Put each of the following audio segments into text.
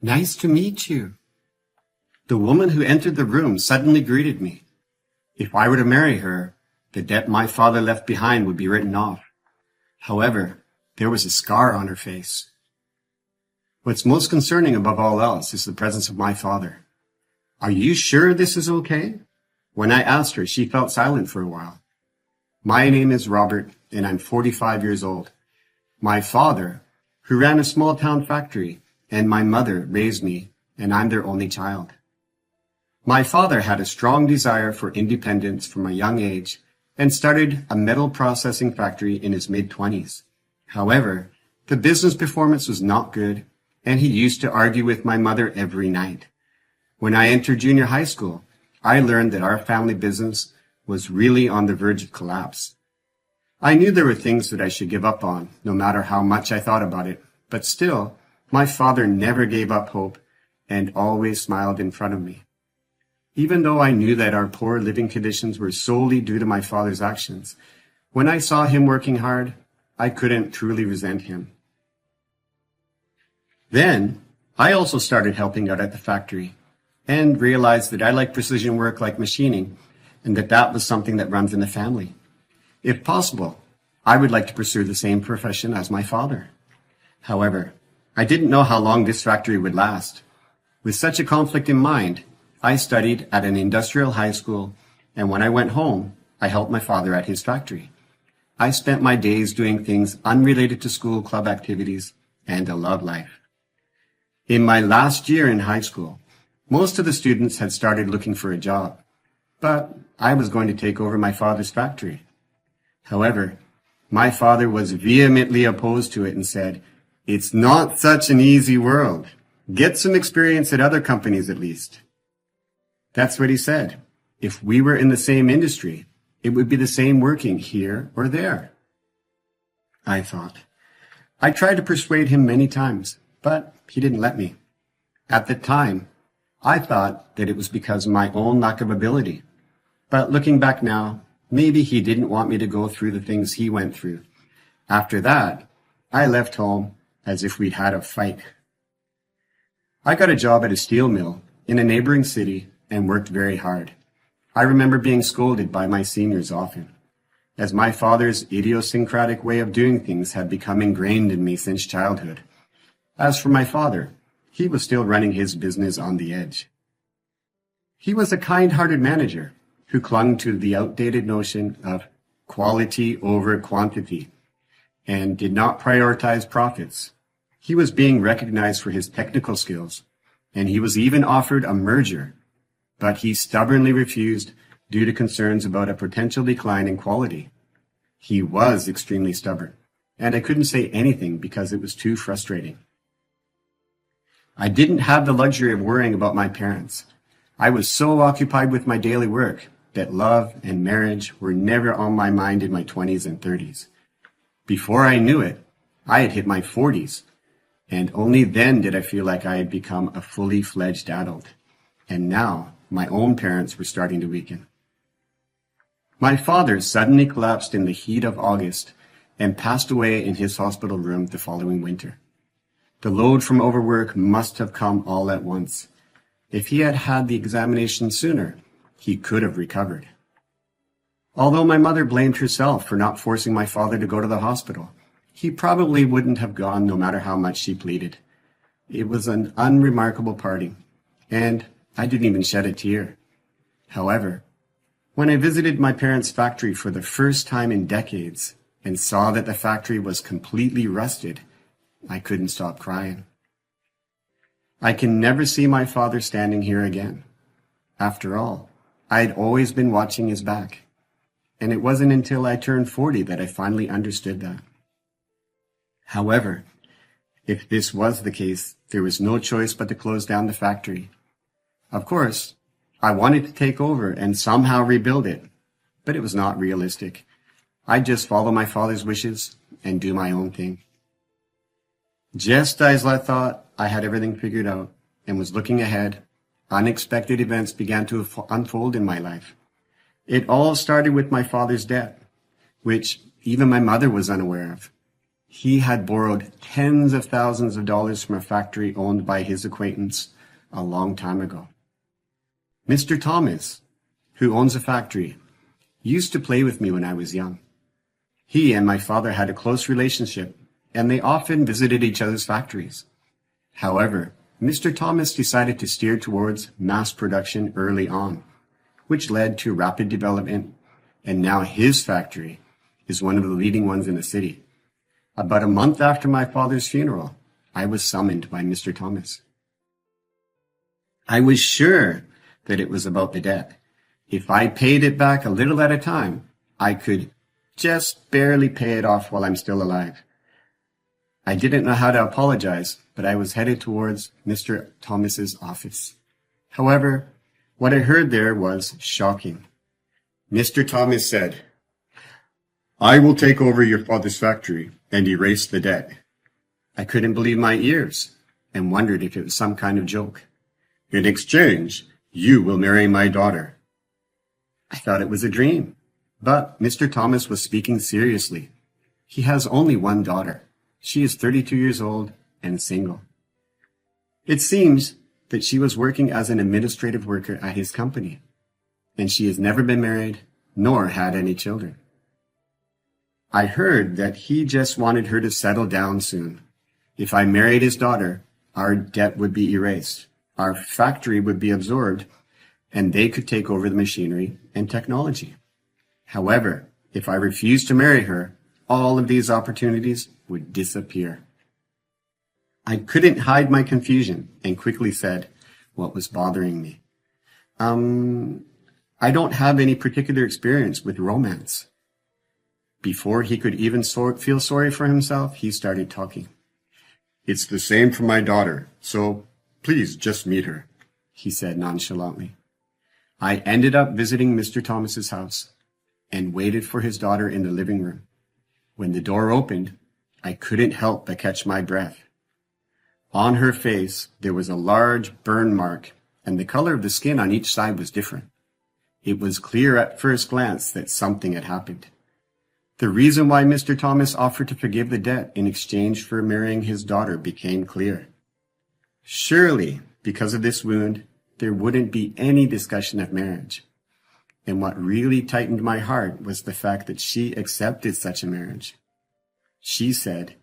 Nice to meet you. The woman who entered the room suddenly greeted me. If I were to marry her, the debt my father left behind would be written off. However, there was a scar on her face. What's most concerning above all else is the presence of my father. Are you sure this is okay? When I asked her, she felt silent for a while. My name is Robert, and I'm 45 years old. My father, who ran a small town factory, and my mother raised me, and I'm their only child. My father had a strong desire for independence from a young age and started a metal processing factory in his mid-20s. However, the business performance was not good, and he used to argue with my mother every night. When I entered junior high school, I learned that our family business was really on the verge of collapse. I knew there were things that I should give up on, no matter how much I thought about it, but still, my father never gave up hope and always smiled in front of me. Even though I knew that our poor living conditions were solely due to my father's actions, when I saw him working hard, I couldn't truly resent him. Then, I also started helping out at the factory and realized that I like precision work like machining and that was something that runs in the family. If possible, I would like to pursue the same profession as my father. However, I didn't know how long this factory would last. With such a conflict in mind, I studied at an industrial high school, and when I went home, I helped my father at his factory. I spent my days doing things unrelated to school club activities and a love life. In my last year in high school, most of the students had started looking for a job, but I was going to take over my father's factory. However, my father was vehemently opposed to it and said, "It's not such an easy world. Get some experience at other companies at least." That's what he said. If we were in the same industry, it would be the same working here or there. I thought. I tried to persuade him many times, but he didn't let me. At the time, I thought that it was because of my own lack of ability. But looking back now, maybe he didn't want me to go through the things he went through. After that, I left home as if we'd had a fight. I got a job at a steel mill in a neighboring city and worked very hard. I remember being scolded by my seniors often, as my father's idiosyncratic way of doing things had become ingrained in me since childhood. As for my father, he was still running his business on the edge. He was a kind-hearted manager who clung to the outdated notion of quality over quantity and did not prioritize profits. He was being recognized for his technical skills, and he was even offered a merger, but he stubbornly refused due to concerns about a potential decline in quality. He was extremely stubborn, and I couldn't say anything because it was too frustrating. I didn't have the luxury of worrying about my parents. I was so occupied with my daily work that love and marriage were never on my mind in my 20s and 30s. Before I knew it, I had hit my 40s, and only then did I feel like I had become a fully fledged adult. And now, my own parents were starting to weaken. My father suddenly collapsed in the heat of August and passed away in his hospital room the following winter. The load from overwork must have come all at once. If he had had the examination sooner, he could have recovered. Although my mother blamed herself for not forcing my father to go to the hospital, he probably wouldn't have gone no matter how much she pleaded. It was an unremarkable parting, and I didn't even shed a tear. However, when I visited my parents' factory for the first time in decades and saw that the factory was completely rusted, I couldn't stop crying. I can never see my father standing here again. After all, I had always been watching his back, and it wasn't until I turned 40 that I finally understood that. However, if this was the case, there was no choice but to close down the factory. Of course, I wanted to take over and somehow rebuild it, but it was not realistic. I'd just follow my father's wishes and do my own thing. Just as I thought I had everything figured out and was looking ahead, unexpected events began to unfold in my life. It all started with my father's death, which even my mother was unaware of. He had borrowed tens of thousands of dollars from a factory owned by his acquaintance a long time ago. Mr. Thomas, who owns a factory, used to play with me when I was young. He and my father had a close relationship, and they often visited each other's factories. However, Mr. Thomas decided to steer towards mass production early on, which led to rapid development, and now his factory is one of the leading ones in the city. About a month after my father's funeral, I was summoned by Mr. Thomas. I was sure that it was about the debt. If I paid it back a little at a time, I could just barely pay it off while I'm still alive. I didn't know how to apologize, but I was headed towards Mr. Thomas's office. However, what I heard there was shocking. Mr. Thomas said, "I will take over your father's factory and erase the debt." I couldn't believe my ears and wondered if it was some kind of joke. "In exchange, you will marry my daughter." I thought it was a dream, but Mr. Thomas was speaking seriously. He has only one daughter. She is 32 years old and single. It seems that she was working as an administrative worker at his company, and she has never been married nor had any children. I heard that he just wanted her to settle down soon. If I married his daughter, our debt would be erased, our factory would be absorbed, and they could take over the machinery and technology. However, if I refused to marry her, all of these opportunities would disappear. I couldn't hide my confusion and quickly said what was bothering me. I don't have any particular experience with romance. Before he could even feel sorry for himself, he started talking. "It's the same for my daughter, so please just meet her," he said nonchalantly. I ended up visiting Mr. Thomas's house and waited for his daughter in the living room. When the door opened, I couldn't help but catch my breath. On her face, there was a large burn mark, and the color of the skin on each side was different. It was clear at first glance that something had happened. The reason why Mr. Thomas offered to forgive the debt in exchange for marrying his daughter became clear. Surely, because of this wound, there wouldn't be any discussion of marriage. And what really tightened my heart was the fact that she accepted such a marriage. She said,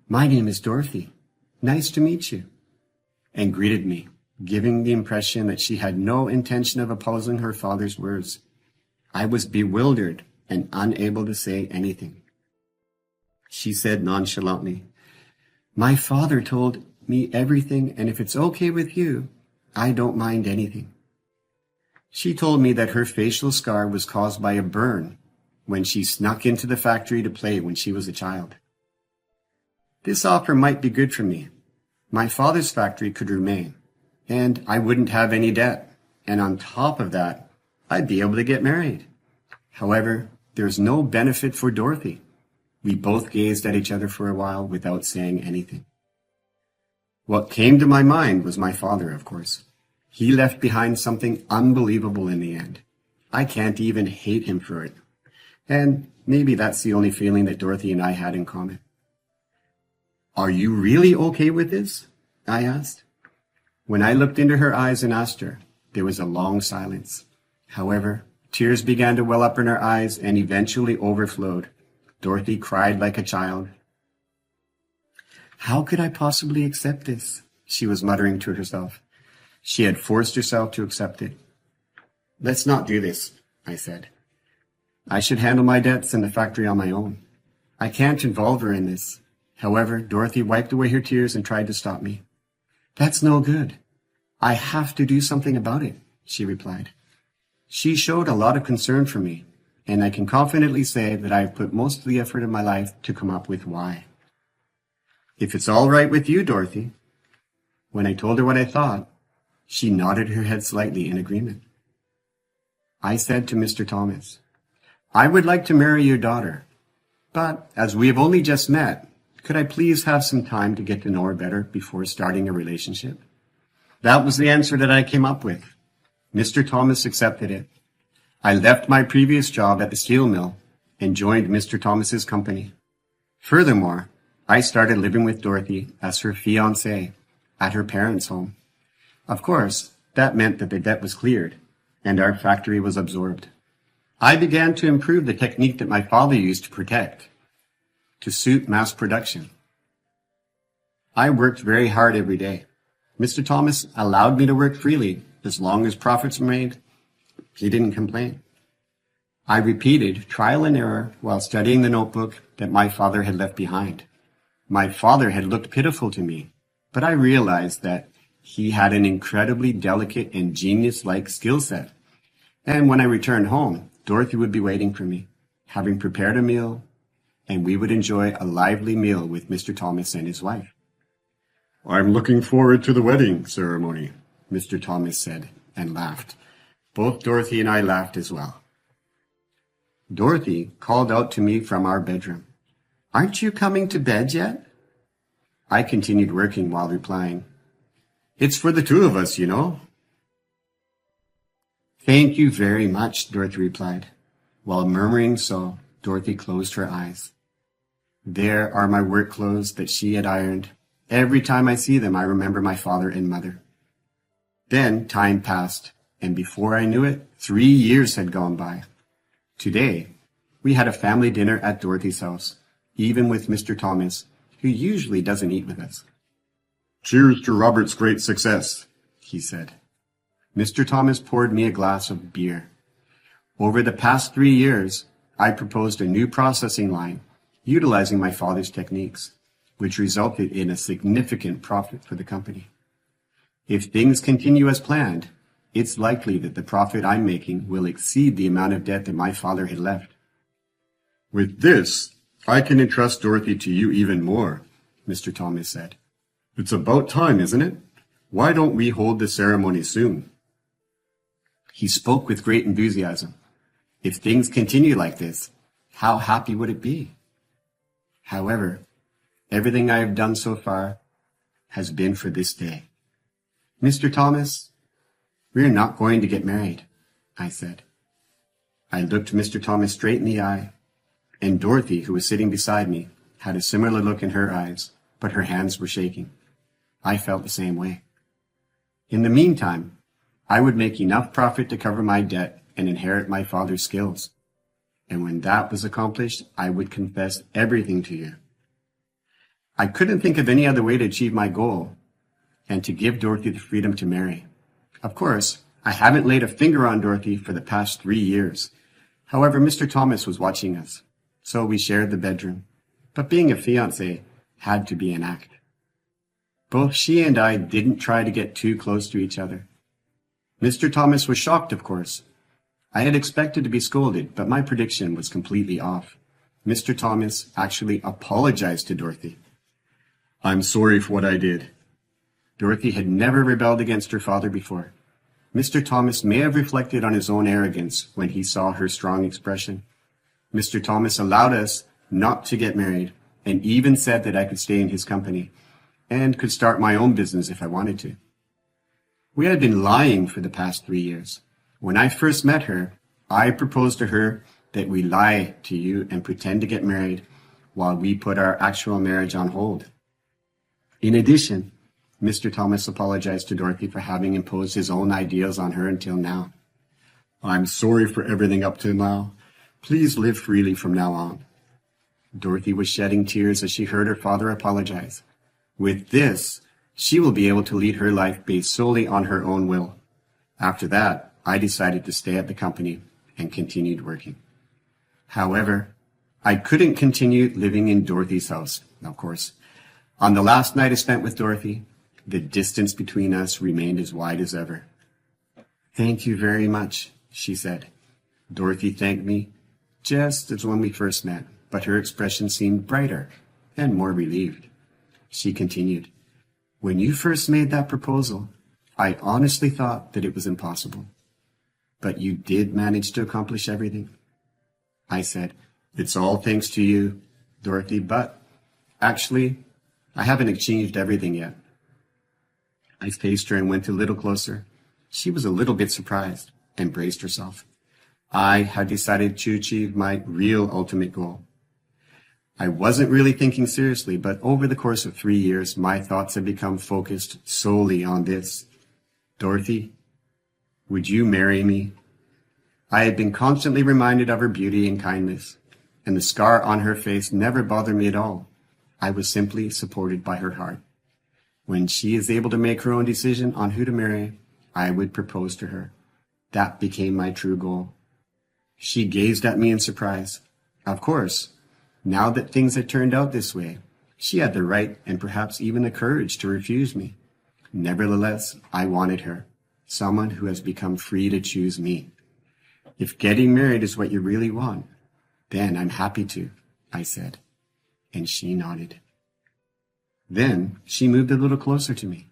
"My name is Dorothy. Nice to meet you," and greeted me, giving the impression that she had no intention of opposing her father's words. I was bewildered and unable to say anything. She said nonchalantly, "My father told me everything, and if it's okay with you, I don't mind anything." She told me that her facial scar was caused by a burn when she snuck into the factory to play when she was a child. This offer might be good for me. My father's factory could remain, and I wouldn't have any debt. And on top of that, I'd be able to get married. However, there's no benefit for Dorothy. We both gazed at each other for a while without saying anything. What came to my mind was my father, of course. He left behind something unbelievable in the end. I can't even hate him for it. And maybe that's the only feeling that Dorothy and I had in common. "Are you really okay with this?" I asked. When I looked into her eyes and asked her, there was a long silence. However, tears began to well up in her eyes and eventually overflowed. Dorothy cried like a child. "How could I possibly accept this?" she was muttering to herself. She had forced herself to accept it. "Let's not do this," I said. "I should handle my debts in the factory on my own. I can't involve her in this." However, Dorothy wiped away her tears and tried to stop me. "That's no good. I have to do something about it," she replied. She showed a lot of concern for me, and I can confidently say that I have put most of the effort of my life to come up with why. "If it's all right with you, Dorothy." When I told her what I thought, she nodded her head slightly in agreement. I said to Mr. Thomas, "I would like to marry your daughter, but as we have only just met, could I please have some time to get to know her better before starting a relationship?" That was the answer that I came up with. Mr. Thomas accepted it. I left my previous job at the steel mill and joined Mr. Thomas's company. Furthermore, I started living with Dorothy as her fiancée at her parents' home. Of course, that meant that the debt was cleared and our factory was absorbed. I began to improve the technique that my father used to protect, to suit mass production. I worked very hard every day. Mr. Thomas allowed me to work freely as long as profits were made. He didn't complain. I repeated trial and error while studying the notebook that my father had left behind. My father had looked pitiful to me, but I realized that he had an incredibly delicate and genius-like skill set. And when I returned home, Dorothy would be waiting for me, having prepared a meal, and we would enjoy a lively meal with Mr. Thomas and his wife. "I'm looking forward to the wedding ceremony," Mr. Thomas said, and laughed. Both Dorothy and I laughed as well. Dorothy called out to me from our bedroom, "Aren't you coming to bed yet?" I continued working while replying, "It's for the two of us, you know." "Thank you very much," Dorothy replied. While murmuring so, Dorothy closed her eyes. There are my work clothes that she had ironed. Every time I see them, I remember my father and mother. Then time passed, and before I knew it, 3 years had gone by. Today, we had a family dinner at Dorothy's house, even with Mr. Thomas, who usually doesn't eat with us. "Cheers to Robert's great success," he said. Mr. Thomas poured me a glass of beer. Over the past 3 years, I proposed a new processing line, utilizing my father's techniques, which resulted in a significant profit for the company. If things continue as planned, it's likely that the profit I'm making will exceed the amount of debt that my father had left. "With this, I can entrust Dorothy to you even more," Mr. Thomas said. "It's about time, isn't it? Why don't we hold the ceremony soon?" He spoke with great enthusiasm. If things continue like this, how happy would it be? However, everything I have done so far has been for this day. "Mr. Thomas, we're not going to get married," I said. I looked Mr. Thomas straight in the eye, and Dorothy, who was sitting beside me, had a similar look in her eyes, but her hands were shaking. I felt the same way. In the meantime, I would make enough profit to cover my debt and inherit my father's skills. And when that was accomplished, I would confess everything to you. I couldn't think of any other way to achieve my goal and to give Dorothy the freedom to marry. Of course, I haven't laid a finger on Dorothy for the past 3 years. However, Mr. Thomas was watching us, so we shared the bedroom. But being a fiancé had to be an act. Both she and I didn't try to get too close to each other. Mr. Thomas was shocked, of course. I had expected to be scolded, but my prediction was completely off. Mr. Thomas actually apologized to Dorothy. "I'm sorry for what I did." Dorothy had never rebelled against her father before. Mr. Thomas may have reflected on his own arrogance when he saw her strong expression. Mr. Thomas allowed us not to get married and even said that I could stay in his company and could start my own business if I wanted to. We had been lying for the past 3 years. When I first met her, I proposed to her that we lie to you and pretend to get married while we put our actual marriage on hold. In addition, Mr. Thomas apologized to Dorothy for having imposed his own ideas on her until now. "I'm sorry for everything up to now. Please live freely from now on." Dorothy was shedding tears as she heard her father apologize. With this, she will be able to lead her life based solely on her own will. After that, I decided to stay at the company and continued working. However, I couldn't continue living in Dorothy's house, of course. On the last night I spent with Dorothy, the distance between us remained as wide as ever. "Thank you very much," she said. Dorothy thanked me just as when we first met, but her expression seemed brighter and more relieved. She continued, "When you first made that proposal, I honestly thought that it was impossible. But you did manage to accomplish everything." I said, "It's all thanks to you, Dorothy, but actually, I haven't achieved everything yet." I faced her and went a little closer. She was a little bit surprised and braced herself. I had decided to achieve my real ultimate goal. I wasn't really thinking seriously, but over the course of 3 years, my thoughts had become focused solely on this. Dorothy, would you marry me? I had been constantly reminded of her beauty and kindness, and the scar on her face never bothered me at all. I was simply supported by her heart. When she is able to make her own decision on who to marry, I would propose to her. That became my true goal. She gazed at me in surprise. Of course, now that things had turned out this way, she had the right and perhaps even the courage to refuse me. Nevertheless, I wanted her, someone who has become free to choose me. If getting married is what you really want, then I'm happy to, I said, and she nodded. Then she moved a little closer to me.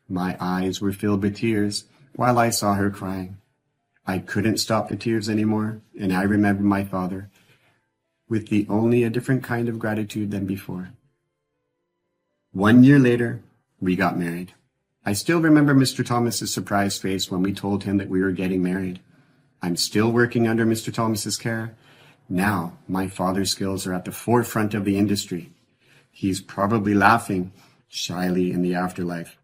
My eyes were filled with tears while I saw her crying. I couldn't stop the tears anymore, and I remembered my father, with the only a different kind of gratitude than before. 1 year later, we got married. I still remember Mr. Thomas's surprised face when we told him that we were getting married. I'm still working under Mr. Thomas's care. Now, my father's skills are at the forefront of the industry. He's probably laughing shyly in the afterlife.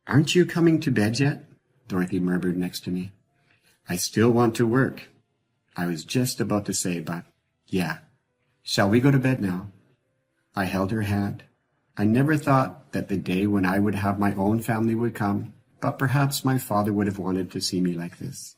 Aren't you coming to bed yet? Dorothy murmured next to me. I still want to work. I was just about to say, but yeah. Shall we go to bed now? I held her hand. I never thought that the day when I would have my own family would come, but perhaps my father would have wanted to see me like this.